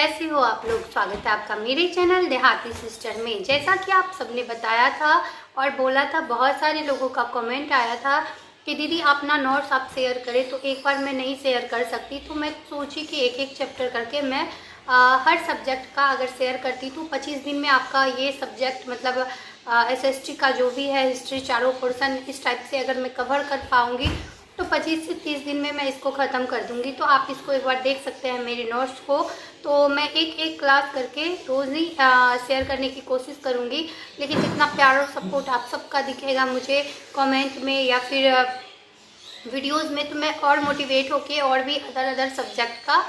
कैसे हो आप लोग। स्वागत है आपका मेरे चैनल देहाती सिस्टर में। जैसा कि आप सबने बताया था और बोला था, बहुत सारे लोगों का कमेंट आया था कि दीदी अपना नोट्स आप शेयर करें, तो एक बार मैं नहीं शेयर कर सकती, तो मैं सोची कि एक एक चैप्टर करके मैं हर सब्जेक्ट का अगर शेयर करती तो 25 दिन में आपका ये सब्जेक्ट मतलब एसएसटी का जो भी है, हिस्ट्री चारों पोर्शन इस टाइप से अगर मैं कवर कर पाऊँगी तो 25 से 30 दिन में मैं इसको ख़त्म कर दूंगी। तो आप इसको एक बार देख सकते हैं मेरे नोट्स को। तो मैं एक एक क्लास करके रोज़ ही शेयर करने की कोशिश करूंगी, लेकिन जितना प्यार और सपोर्ट आप सबका दिखेगा मुझे कमेंट में या फिर वीडियोस में, तो मैं और मोटिवेट होके और भी अदर सब्जेक्ट का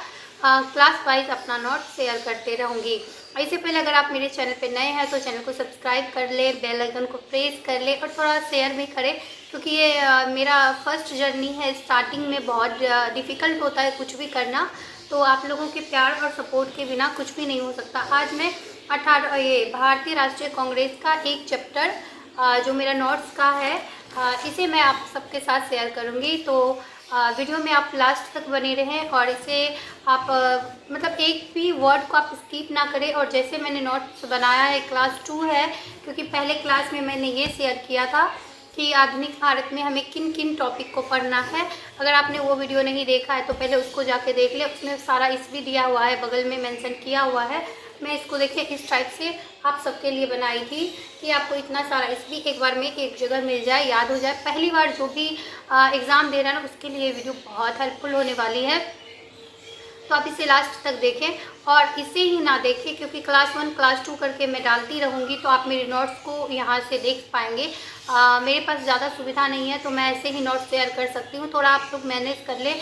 क्लास वाइज अपना नोट शेयर करते रहूँगी। इससे पहले अगर आप मेरे चैनल पे नए हैं तो चैनल को सब्सक्राइब कर ले, बेल आइकन को प्रेस कर ले और थोड़ा शेयर भी करें, क्योंकि ये मेरा फर्स्ट जर्नी है। स्टार्टिंग में बहुत डिफ़िकल्ट होता है कुछ भी करना, तो आप लोगों के प्यार और सपोर्ट के बिना कुछ भी नहीं हो सकता। आज मैं भारतीय राष्ट्रीय कांग्रेस का एक चैप्टर जो मेरा नोट्स का है इसे मैं आप सबके साथ शेयर करूँगी। तो वीडियो में आप लास्ट तक बने रहें और इसे आप मतलब एक भी वर्ड को आप स्किप ना करें। और जैसे मैंने नोट्स बनाया है, क्लास 2 है, क्योंकि पहले क्लास में मैंने ये शेयर किया था कि आधुनिक भारत में हमें किन किन टॉपिक को पढ़ना है। अगर आपने वो वीडियो नहीं देखा है तो पहले उसको जाके देख ले, उसमें सारा ईस्वी दिया हुआ है, बगल में मेंशन किया हुआ है। मैं इसको देखिए इस टाइप से आप सबके लिए बनाई थी कि आपको इतना सारा ईस्वी एक बार में एक जगह मिल जाए, याद हो जाए। पहली बार जो भी एग्ज़ाम दे रहा है ना, उसके लिए वीडियो बहुत हेल्पफुल होने वाली है। तो आप इसे लास्ट तक देखें और इसे ही ना देखें, क्योंकि क्लास 1 क्लास 2 करके मैं डालती रहूँगी, तो आप मेरे नोट्स को यहाँ से देख पाएंगे। मेरे पास ज़्यादा सुविधा नहीं है, तो मैं ऐसे ही नोट्स शेयर कर सकती हूँ, थोड़ा आप लोग मैनेज कर लें।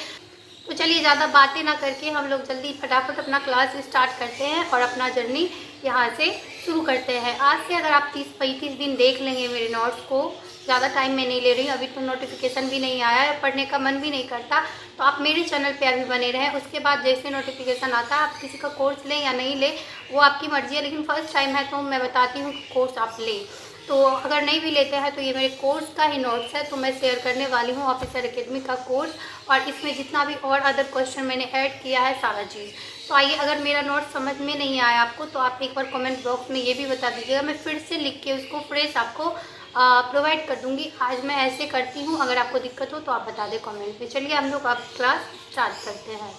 तो चलिए ज़्यादा बातें ना करके हम लोग जल्दी फटाफट अपना क्लास स्टार्ट करते हैं और अपना जर्नी यहाँ से शुरू करते हैं। आज से अगर आप 30-35 दिन देख लेंगे मेरे नोट्स को, ज़्यादा टाइम मैं नहीं ले रही हूँ, अभी तो नोटिफिकेशन भी नहीं आया है, पढ़ने का मन भी नहीं करता, तो आप मेरे चैनल पे अभी बने रहें। उसके बाद जैसे नोटिफिकेशन आता है, आप किसी का कोर्स लें या नहीं लें वो आपकी मर्ज़ी है, लेकिन फर्स्ट टाइम है तो मैं बताती हूँ कि कोर्स आप लें। तो अगर नहीं भी लेते हैं तो ये मेरे कोर्स का ही नोट्स है, तो मैं शेयर करने वाली हूँ ऑफिसर एकेडमी का कोर्स, और इसमें जितना भी और अदर क्वेश्चन मैंने ऐड किया है सारा चीज़। तो आइए, अगर मेरा नोट समझ में नहीं आया आपको तो आप एक बार कमेंट बॉक्स में ये भी बता दीजिएगा, मैं फिर से लिख के उसको फ्रेश आपको प्रोवाइड कर दूँगी। आज मैं ऐसे करती हूँ, अगर आपको दिक्कत हो तो आप बता दें कमेंट में। चलिए हम लोग अब क्लास स्टार्ट करते हैं।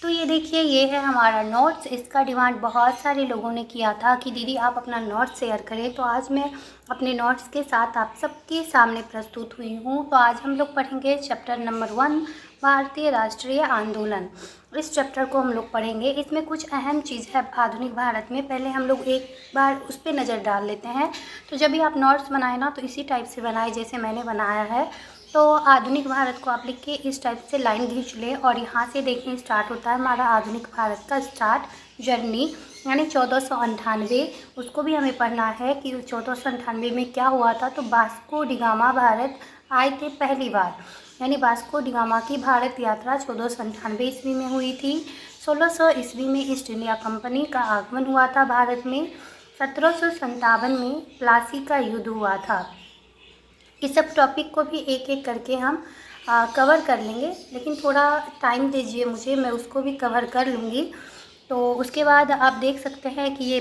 तो ये देखिए, ये है हमारा नोट्स। इसका डिमांड बहुत सारे लोगों ने किया था कि दीदी आप अपना नोट्स शेयर करें, तो आज मैं अपने नोट्स के साथ आप सबके सामने प्रस्तुत हुई हूँ। तो आज हम लोग पढ़ेंगे चैप्टर नंबर 1, भारतीय राष्ट्रीय आंदोलन। इस चैप्टर को हम लोग पढ़ेंगे। इसमें कुछ अहम चीज़ है आधुनिक भारत में, पहले हम लोग एक बार उस पर नज़र डाल लेते हैं। तो जब भी आप नोट्स बनाए ना, तो इसी टाइप से बनाए जैसे मैंने बनाया है। तो आधुनिक भारत को आप लिख के इस टाइप से लाइन खींच लें और यहाँ से देखें स्टार्ट होता है हमारा आधुनिक भारत का स्टार्ट जर्नी, यानी 1498। उसको भी हमें पढ़ना है कि 1498 में क्या हुआ था। तो वास्को डिगामा भारत आए थे पहली बार, यानी वास्को डिगामा की भारत यात्रा 1498 ईस्वी में हुई थी। 1600 ईस्वी में ईस्ट इंडिया कंपनी का आगमन हुआ था भारत में। 1757 में प्लासी का युद्ध हुआ था। इस सब टॉपिक को भी एक एक करके हम कवर कर लेंगे, लेकिन थोड़ा टाइम दीजिए मुझे, मैं उसको भी कवर कर लूँगी। तो उसके बाद आप देख सकते हैं कि ये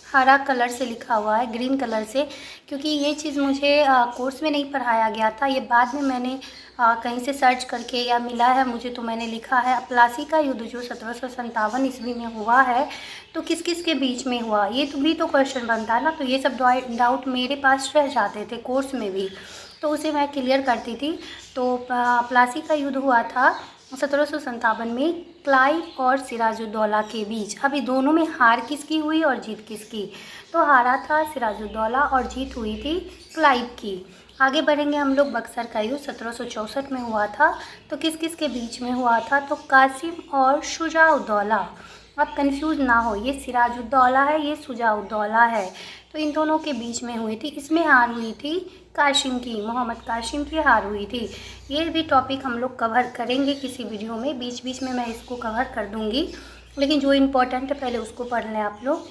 हरा कलर से लिखा हुआ है, ग्रीन कलर से, क्योंकि ये चीज़ मुझे कोर्स में नहीं पढ़ाया गया था, ये बाद में मैंने कहीं से सर्च करके या मिला है मुझे, तो मैंने लिखा है। प्लासी का युद्ध जो 1757 ईस्वी में हुआ है, तो किस किस के बीच में हुआ, ये तो भी तो क्वेश्चन बनता है ना। तो ये सब डाउट मेरे पास रह जाते थे कोर्स में भी, तो उसे मैं क्लियर करती थी। तो प्लासी का युद्ध हुआ था 1757 में क्लाइव और सिराजुद्दौला के बीच। अभी दोनों में हार किसकी हुई और जीत किसकी? तो हारा था सिराजुद्दौला और जीत हुई थी क्लाइव की। आगे बढ़ेंगे हम लोग। बक्सर का युद्ध 1764 में हुआ था, तो किस किस के बीच में हुआ था? तो कासिम और शुजाउद्दौला। आप कंफ्यूज ना हो, ये सिराजुद्दौला है, ये शुजाउद्दौला है, तो इन दोनों के बीच में हुई थी। इसमें हार हुई थी कासिम की, मोहम्मद कासिम की हार हुई थी। ये भी टॉपिक हम लोग कवर करेंगे किसी वीडियो में, बीच बीच में मैं इसको कवर कर दूंगी, लेकिन जो इम्पोर्टेंट है पहले उसको पढ़ लें आप लोग।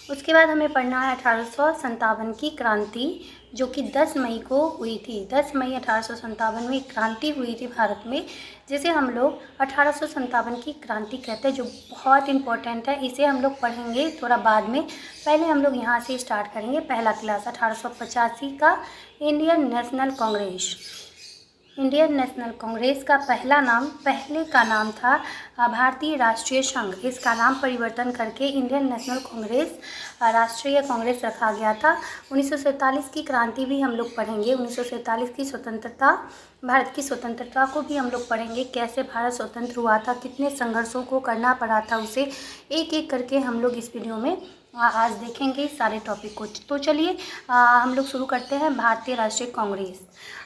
उसके बाद हमें पढ़ना है 1857 की क्रांति, जो कि 10 मई को हुई थी। 10 मई 1857 में क्रांति हुई थी भारत में, जिसे हम लोग 1857 की क्रांति कहते हैं, जो बहुत इम्पोर्टेंट है। इसे हम लोग पढ़ेंगे थोड़ा बाद में। पहले हम लोग यहाँ से स्टार्ट करेंगे पहला क्लास। 1885 का Indian national Congress. Indian national Congress का पहले का नाम था भारतीय राष्ट्रीय संघ। इसका नाम परिवर्तन करके इंडियन नेशनल कांग्रेस राष्ट्रीय कांग्रेस रखा गया था। 1947 की क्रांति भी हम लोग पढ़ेंगे। 1947 की स्वतंत्रता, भारत की स्वतंत्रता को भी हम लोग पढ़ेंगे, कैसे भारत स्वतंत्र हुआ था, कितने संघर्षों को करना पड़ा था उसे। एक एक करके हम लोग इस वीडियो में आज देखेंगे सारे टॉपिक को। तो चलिए हम लोग शुरू करते हैं भारतीय राष्ट्रीय कांग्रेस।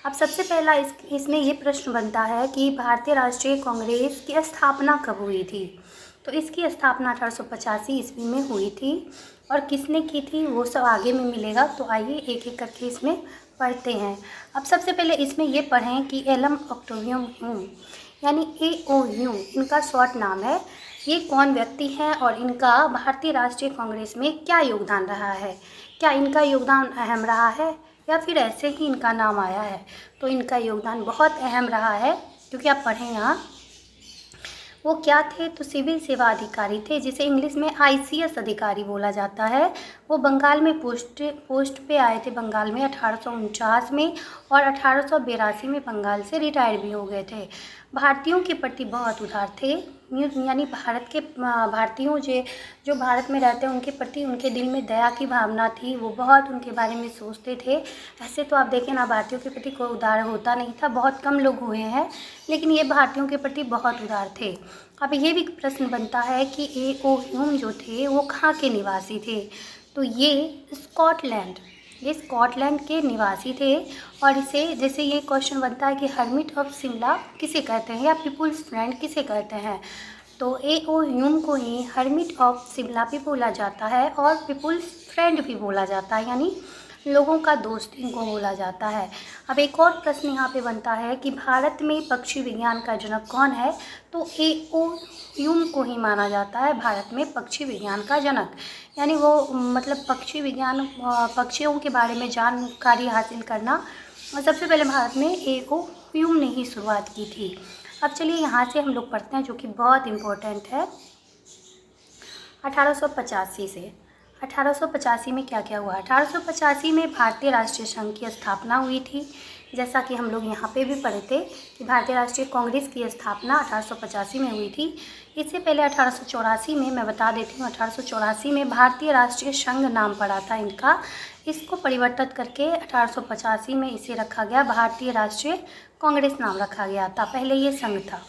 अब सबसे पहला इसमें ये प्रश्न बनता है कि भारतीय राष्ट्रीय कांग्रेस की स्थापना कब हुई थी। तो इसकी स्थापना 1885 ईस्वी में हुई थी। और किसने की थी वो सब आगे में मिलेगा। तो आइए एक एक करके इसमें पढ़ते हैं। अब सबसे पहले इसमें ये पढ़ें कि एलम ऑक्टेवियम ह्यूम, यानी AOU इनका शॉर्ट नाम है। ये कौन व्यक्ति हैं और इनका भारतीय राष्ट्रीय कांग्रेस में क्या योगदान रहा है। क्या इनका योगदान अहम रहा है या फिर ऐसे ही इनका नाम आया है। तो इनका योगदान बहुत अहम रहा है, क्योंकि आप पढ़ें यहाँ वो क्या थे। तो सिविल सेवा अधिकारी थे, जिसे इंग्लिश में ICS अधिकारी बोला जाता है। वो बंगाल में पोस्ट पे आए थे, बंगाल में 1849 में, और 1882 में बंगाल से रिटायर भी हो गए थे। भारतीयों के प्रति बहुत उदार थे, यानी भारतीयों जो भारत में रहते हैं उनके प्रति उनके दिल में दया की भावना थी। वो बहुत उनके बारे में सोचते थे। ऐसे तो आप देखें ना, भारतीयों के प्रति कोई उदार होता नहीं था, बहुत कम लोग हुए हैं, लेकिन ये भारतीयों के प्रति बहुत उदार थे। अब ये भी प्रश्न बनता है कि AOU जो थे वो कहाँ के निवासी थे। तो ये स्कॉटलैंड के निवासी थे। और इसे जैसे ये क्वेश्चन बनता है कि हर्मिट ऑफ शिमला किसे कहते हैं या पीपुल्स फ्रेंड किसे कहते हैं। तो AOU को ही हर्मिट ऑफ शिमला भी बोला जाता है और पीपुल्स फ्रेंड भी बोला जाता है, यानी लोगों का दोस्त इनको बोला जाता है। अब एक और प्रश्न यहाँ पे बनता है कि भारत में पक्षी विज्ञान का जनक कौन है। तो AOU को ही माना जाता है भारत में पक्षी विज्ञान का जनक, यानी वो मतलब पक्षी विज्ञान, पक्षियों के बारे में जानकारी हासिल करना सबसे पहले भारत में AOU ने ही शुरुआत की थी। अब चलिए यहाँ से हम लोग पढ़ते हैं, जो कि बहुत इम्पोर्टेंट है। 1885 से 1885 में क्या क्या हुआ। 1885 में भारतीय राष्ट्रीय संघ की स्थापना हुई थी, जैसा कि हम लोग यहाँ पे भी पढ़े थे कि भारतीय राष्ट्रीय कांग्रेस की स्थापना 1885 में हुई थी। इससे पहले 1884 में, मैं बता देती हूँ, 1884 में भारतीय राष्ट्रीय संघ नाम पड़ा था इनका। इसको परिवर्तित करके 1885 में इसे रखा गया, भारतीय राष्ट्रीय कांग्रेस नाम रखा गया था। पहले ये संघ था।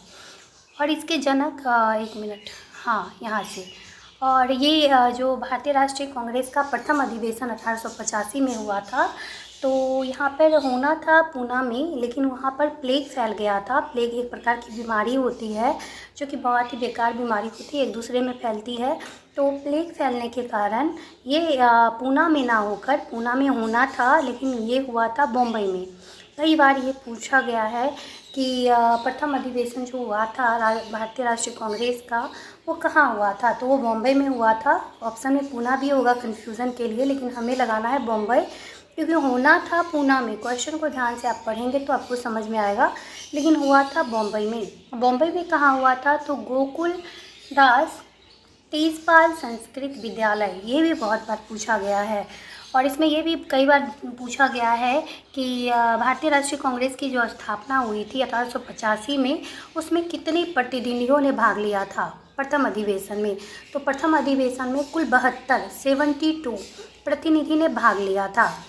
और इसके जनक एक मिनट, हाँ यहाँ से, और ये जो भारतीय राष्ट्रीय कांग्रेस का प्रथम अधिवेशन 1885 में हुआ था। तो यहाँ पर होना था पूना में, लेकिन वहाँ पर प्लेग फैल गया था। प्लेग एक प्रकार की बीमारी होती है, जो कि बहुत ही बेकार बीमारी होती है, एक दूसरे में फैलती है। तो प्लेग फैलने के कारण ये पूना में ना होकर, पूना में होना था लेकिन ये हुआ था बम्बई में। कई बार ये पूछा गया है कि प्रथम अधिवेशन जो हुआ था भारतीय राष्ट्रीय कांग्रेस का, वो कहाँ हुआ था। तो वो बॉम्बे में हुआ था। ऑप्शन में पूना भी होगा कन्फ्यूज़न के लिए, लेकिन हमें लगाना है बॉम्बे, क्योंकि होना था पूना में। क्वेश्चन को ध्यान से आप पढ़ेंगे तो आपको समझ में आएगा, लेकिन हुआ था बॉम्बे में। बॉम्बे में कहाँ हुआ था, तो गोकुल दास तेजपाल संस्कृत विद्यालय, ये भी बहुत बार पूछा गया है। और इसमें ये भी कई बार पूछा गया है कि भारतीय राष्ट्रीय कांग्रेस की जो स्थापना हुई थी 1885 में, उसमें कितने प्रतिनिधियों ने भाग लिया था प्रथम अधिवेशन में। तो प्रथम अधिवेशन में कुल 72 प्रतिनिधि ने भाग लिया था।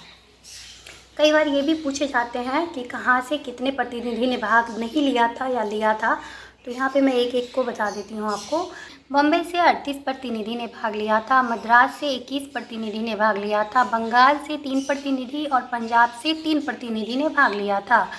कई बार ये भी पूछे जाते हैं कि कहाँ से कितने प्रतिनिधि ने भाग नहीं लिया था या लिया था। तो यहाँ पे मैं एक एक को बता देती हूँ आपको। बम्बई से 38 प्रतिनिधि ने भाग लिया था, मद्रास से 21 प्रतिनिधि ने भाग लिया था, बंगाल से 3 प्रतिनिधि और पंजाब से 3 प्रतिनिधि ने भाग लिया था।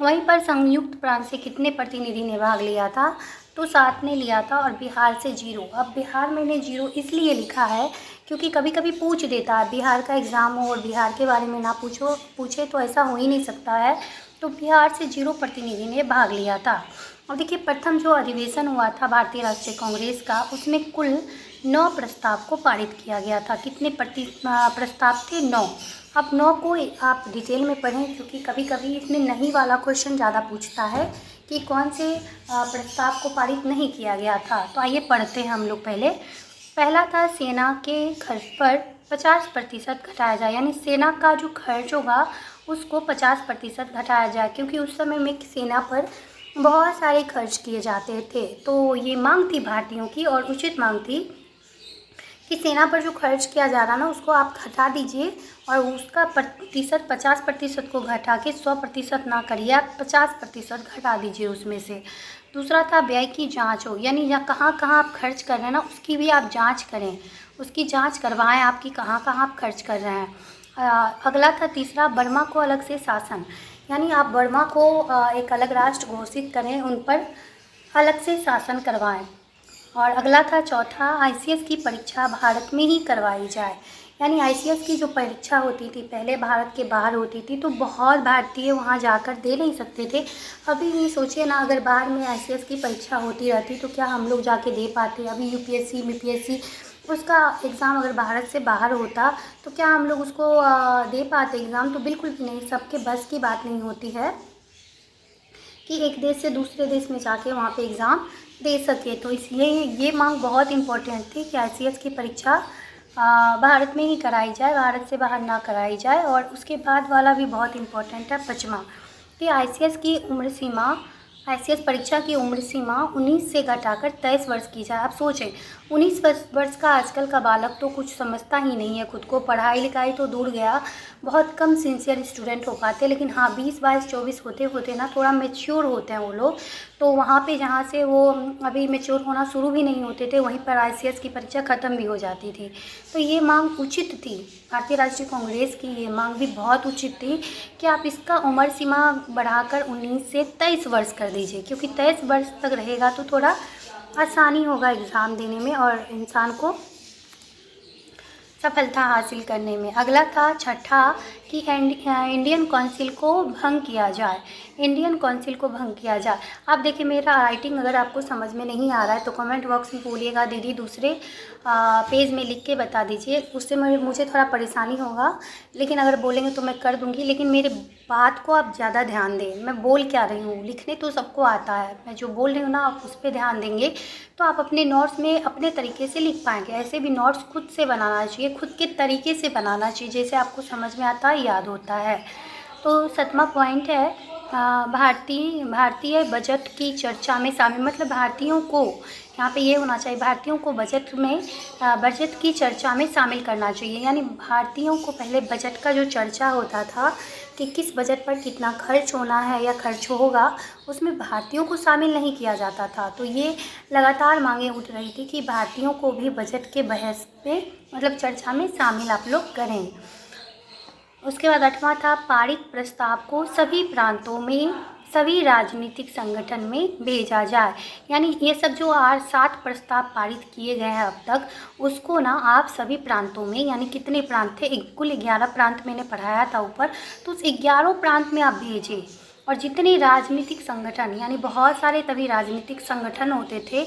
वहीं पर संयुक्त प्रांत से कितने प्रतिनिधि ने भाग लिया था, तो 7 ने लिया था, और बिहार से 0। अब बिहार मैंने 0 इसलिए लिखा है क्योंकि कभी कभी पूछ देता है, बिहार का एग्ज़ाम हो और बिहार के बारे में ना पूछे तो ऐसा हो ही नहीं सकता है। तो बिहार से 0 प्रतिनिधि ने भाग लिया था। अब देखिए, प्रथम जो अधिवेशन हुआ था भारतीय राष्ट्रीय कांग्रेस का, उसमें कुल 9 प्रस्ताव को पारित किया गया था। कितने प्रस्ताव थे? 9। अब 9 को आप डिटेल में पढ़ें, क्योंकि कभी कभी इसमें नहीं वाला क्वेश्चन ज़्यादा पूछता है कि कौन से प्रस्ताव को पारित नहीं किया गया था। तो आइए पढ़ते हैं हम लोग पहले। पहला था सेना के खर्च पर 50% घटाया जाए, यानी सेना का जो खर्च होगा उसको 50% घटाया जाए, क्योंकि उस समय में सेना पर बहुत सारे खर्च किए जाते थे। तो ये मांग थी भारतीयों की, और उचित मांग थी कि सेना पर जो खर्च किया जा रहा ना उसको आप घटा दीजिए, और उसका प्रतिशत 50% को घटा के 100% ना करिए, आप 50% घटा दीजिए उसमें से। दूसरा था व्यय की जांच हो, यानी कहाँ कहाँ आप खर्च कर रहे हैं ना उसकी भी आप जांच करें, उसकी जांच करवाएं आपकी कहाँ कहाँ आप खर्च कर रहे हैं। अगला था तीसरा, बर्मा को अलग से शासन, यानी आप बर्मा को एक अलग राष्ट्र घोषित करें, उन पर अलग से शासन करवाएं। और अगला था चौथा, आईसीएस की परीक्षा भारत में ही करवाई जाए, यानी आईसीएस की जो परीक्षा होती थी पहले भारत के बाहर होती थी, तो बहुत भारतीय वहाँ जाकर दे नहीं सकते थे। अभी भी सोचिए ना, अगर बाहर में आईसीएस की परीक्षा होती रहती तो क्या हम लोग जाके दे पाते? अभी यूपीएससी बीपीएससी उसका एग्ज़ाम अगर भारत से बाहर होता तो क्या हम लोग उसको दे पाते एग्ज़ाम? तो बिल्कुल भी नहीं, सबके बस की बात नहीं होती है कि एक देश से दूसरे देश में जाके वहाँ पे एग्ज़ाम दे सके। तो इसलिए ये मांग बहुत इम्पोर्टेंट थी कि आईसीएस की परीक्षा भारत में ही कराई जाए, भारत से बाहर ना कराई जाए। और उसके बाद वाला भी बहुत इम्पोर्टेंट है, 5वां, कि आईसीएस परीक्षा की उम्र सीमा 19 से घटाकर 23 वर्ष की जाए। आप सोचें, 19 वर्ष का आजकल का बालक तो कुछ समझता ही नहीं है खुद को, पढ़ाई लिखाई तो दूर गया, बहुत कम सिंसियर स्टूडेंट हो पाते। लेकिन हाँ, 20 22 24 होते होते ना थोड़ा मेच्योर होते हैं वो लोग। तो वहाँ पे जहाँ से वो अभी मेच्योर होना शुरू भी नहीं होते थे, वहीं पर आईसीएस की परीक्षा ख़त्म भी हो जाती थी। तो ये मांग उचित थी, भारतीय राष्ट्रीय कांग्रेस की ये मांग भी बहुत उचित थी कि आप इसका उम्र सीमा बढ़ाकर 19 से 23 वर्ष कर दीजिए, क्योंकि 23 वर्ष तक रहेगा तो थोड़ा आसानी होगा एग्ज़ाम देने में और इंसान को सफलता हासिल करने में। अगला था छठा, कि इंडियन काउंसिल को भंग किया जाए, इंडियन काउंसिल को भंग किया जाए। आप देखिए, मेरा राइटिंग अगर आपको समझ में नहीं आ रहा है तो कमेंट बॉक्स में बोलिएगा दीदी, दूसरे पेज में लिख के बता दीजिए, उससे मुझे थोड़ा परेशानी होगा। लेकिन अगर बोलेंगे तो मैं कर दूंगी, लेकिन मेरे बात को आप ज़्यादा ध्यान दें, मैं बोल क्या रही हूँ। लिखने तो सबको आता है, मैं जो बोल रही हूँ ना आप उस पर ध्यान देंगे तो आप अपने नोट्स में अपने तरीके से लिख पाएंगे। ऐसे भी नोट्स खुद से बनाना चाहिए, खुद के तरीके से बनाना चाहिए, जैसे आपको समझ में आता है, याद होता है। तो 7वां पॉइंट है, भारतीय बजट की चर्चा में शामिल, मतलब भारतीयों को यहाँ पे ये होना चाहिए, भारतीयों को बजट की चर्चा में शामिल करना चाहिए। यानी भारतीयों को पहले बजट का जो चर्चा होता था कि किस बजट पर कितना खर्च होना है या खर्च होगा, उसमें भारतीयों को शामिल नहीं किया जाता था। तो ये लगातार मांगे उठ रही थी कि भारतीयों को भी बजट के बहस पे, मतलब चर्चा में शामिल आप लोग करें। उसके बाद 8वां था, पारित प्रस्ताव को सभी प्रांतों में सभी राजनीतिक संगठन में भेजा जाए। यानी ये सब जो 7 प्रस्ताव पारित किए गए हैं अब तक, उसको ना आप सभी प्रांतों में, यानी कितने प्रांत थे, कुल 11 प्रांत मैंने पढ़ाया था ऊपर, तो उस 11 प्रांत में आप भेजें। और जितने राजनीतिक संगठन, यानी बहुत सारे तभी राजनीतिक संगठन होते थे,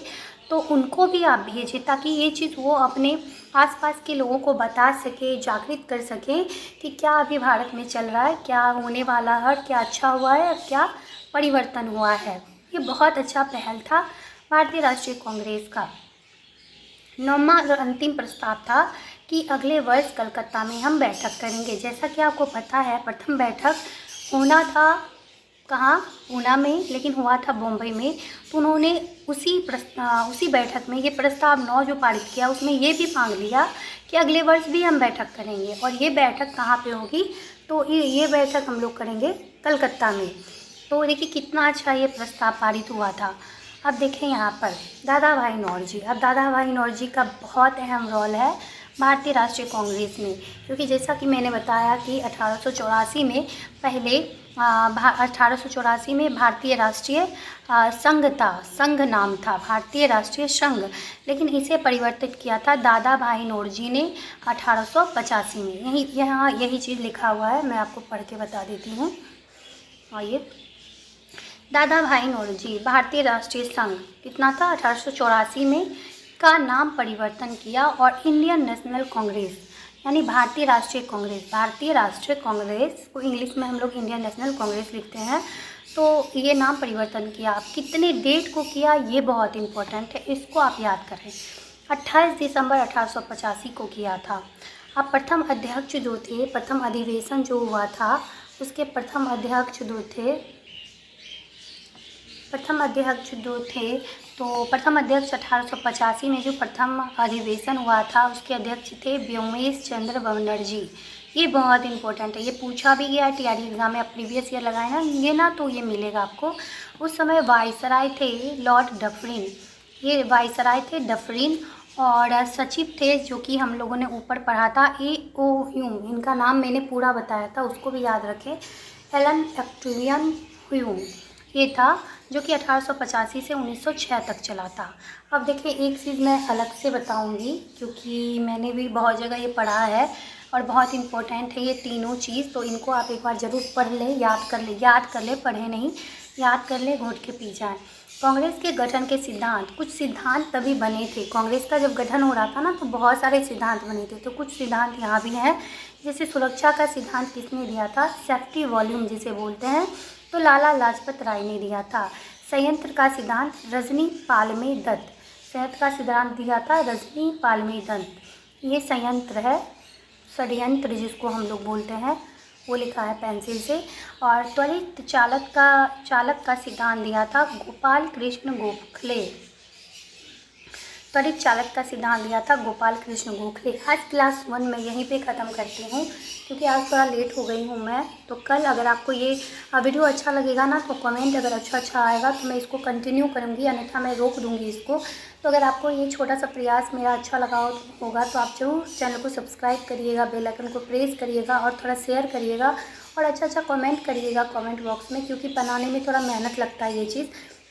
तो उनको भी आप भेजें, ताकि ये चीज़ वो अपने आसपास के लोगों को बता सके, जागृत कर सकें कि क्या अभी भारत में चल रहा है, क्या होने वाला है, क्या अच्छा हुआ है, क्या परिवर्तन हुआ है। ये बहुत अच्छा पहल था भारतीय राष्ट्रीय कांग्रेस का। 9वां और अंतिम प्रस्ताव था कि अगले वर्ष कलकत्ता में हम बैठक करेंगे। जैसा कि आपको पता है, प्रथम बैठक होना था कहाँ, पूना में, लेकिन हुआ था बम्बई में। तो उन्होंने उसी बैठक में ये प्रस्ताव 9 जो पारित किया, उसमें ये भी मांग लिया कि अगले वर्ष भी हम बैठक करेंगे। और ये बैठक कहाँ पे होगी, तो ये बैठक हम लोग करेंगे कलकत्ता में। तो देखिए कितना अच्छा ये प्रस्ताव पारित हुआ था। अब देखें यहाँ पर दादा भाई नौरोजी। अब दादा भाई नौरोजी का बहुत अहम रोल है भारतीय राष्ट्रीय कांग्रेस में, क्योंकि जैसा कि मैंने बताया कि 1884 में पहले 1884 में भारतीय राष्ट्रीय संघ नाम था, भारतीय राष्ट्रीय संघ, लेकिन इसे परिवर्तित किया था दादा भाई नौरोजी ने 1885 में। यही चीज़ लिखा हुआ है, मैं आपको पढ़ के बता देती हूँ। आइए, दादा भाई नौरोजी भारतीय राष्ट्रीय संघ कितना था 1884 में का नाम परिवर्तन किया और इंडियन नेशनल कांग्रेस यानी भारतीय राष्ट्रीय कांग्रेस को इंग्लिश में हम लोग इंडियन नेशनल कांग्रेस लिखते हैं। तो ये नाम परिवर्तन किया। अब कितने डेट को किया ये बहुत इम्पोर्टेंट है, इसको आप याद करें। 28 दिसंबर 1885 को किया था। अब प्रथम अध्यक्ष जो थे, प्रथम अधिवेशन जो हुआ था उसके प्रथम अध्यक्ष जो थे तो प्रथम अध्यक्ष 1885 में जो प्रथम अधिवेशन हुआ था उसके अध्यक्ष थे व्योमेश चंद्र बनर्जी। ये बहुत इंपॉर्टेंट है, ये पूछा भी गया है टीआरई एग्जाम में। आप प्रीवियस ईयर लगाए ना ये ना तो ये मिलेगा आपको। उस समय वायसराय थे लॉर्ड डफरिन, ये वायसराय थे डफरिन, और सचिव थे जो कि हम लोगों ने ऊपर पढ़ा था A.O. ह्यूम, इनका नाम मैंने पूरा बताया था उसको भी याद रखें। एलन एक्टिवियन ह्यूम ये था जो कि 1885 से 1906 तक चला था। अब देखिए एक चीज़ मैं अलग से बताऊंगी क्योंकि मैंने भी बहुत जगह ये पढ़ा है और बहुत इम्पोर्टेंट है ये तीनों चीज़, तो इनको आप एक बार ज़रूर पढ़ लें, याद कर ले, पढ़े नहीं, याद कर ले, घोट के पी जाएँ। कांग्रेस के गठन के सिद्धांत, कुछ सिद्धांत तभी बने थे। कांग्रेस का जब गठन हो रहा था ना तो बहुत सारे सिद्धांत बने थे, तो कुछ सिद्धांत यहाँ भी हैं। जैसे सुरक्षा का सिद्धांत किसने दिया था? सेफ्टी वॉल्यूम जिसे बोलते हैं, तो लाला लाजपत राय ने दिया था। संयंत्र का सिद्धांत रजनी पालमे दत्त, संयंत्र का सिद्धांत दिया था रजनी पालमे दत्त। ये संयंत्र है, षड्यंत्र जिसको हम लोग बोलते हैं, वो लिखा है पेंसिल से। और त्वरित चालक का सिद्धांत दिया था गोपाल कृष्ण गोखले, त्वरित चालक का सिद्धांत दिया था गोपाल कृष्ण गोखले। आज क्लास 1 में यहीं पे ख़त्म करती हूँ क्योंकि आज थोड़ा लेट हो गई हूँ मैं। तो कल अगर आपको ये वीडियो अच्छा लगेगा ना तो कमेंट अगर अच्छा आएगा तो मैं इसको कंटिन्यू करूँगी, अन्यथा मैं रोक दूँगी इसको। तो अगर आपको ये छोटा सा प्रयास मेरा अच्छा लगा होगा तो आप ज़रूर चैनल को सब्सक्राइब करिएगा, बेल आइकन को प्रेस करिएगा और थोड़ा शेयर करिएगा और अच्छा कमेंट करिएगा कमेंट बॉक्स में, क्योंकि बनाने में थोड़ा मेहनत लगता है ये चीज़।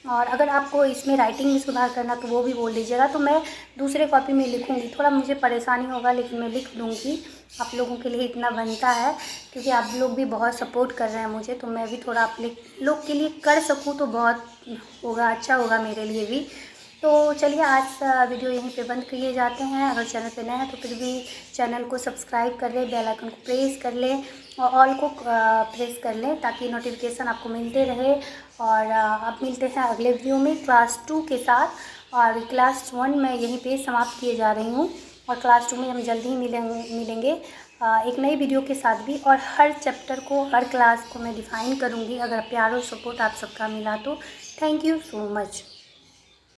और अगर आपको इसमें राइटिंग में सुधार करना तो वो भी बोल दीजिएगा, तो मैं दूसरे कॉपी में लिखूँगी। थोड़ा मुझे परेशानी होगा लेकिन मैं लिख दूँगी, आप लोगों के लिए इतना बनता है क्योंकि आप लोग भी बहुत सपोर्ट कर रहे हैं मुझे, तो मैं भी थोड़ा आप लोग के लिए कर सकूँ तो बहुत होगा, अच्छा होगा मेरे लिए भी। तो चलिए आज वीडियो यहीं पे बंद किए जाते हैं। अगर चैनल पे नए हैं तो फिर भी चैनल को सब्सक्राइब कर लें, बेल आइकन को प्रेस कर लें और ऑल को प्रेस कर लें ताकि नोटिफिकेशन आपको मिलते रहे। और अब मिलते हैं अगले वीडियो में क्लास 2 के साथ। और क्लास 1 में यहीं पे समाप्त किए जा रही हूँ और क्लास 2 में हम जल्दी ही मिलेंगे एक नई वीडियो के साथ भी। और हर चैप्टर को, हर क्लास को मैं डिफ़ाइन करूँगी अगर प्यार और सपोर्ट आप सबका मिला तो। Thank you so much.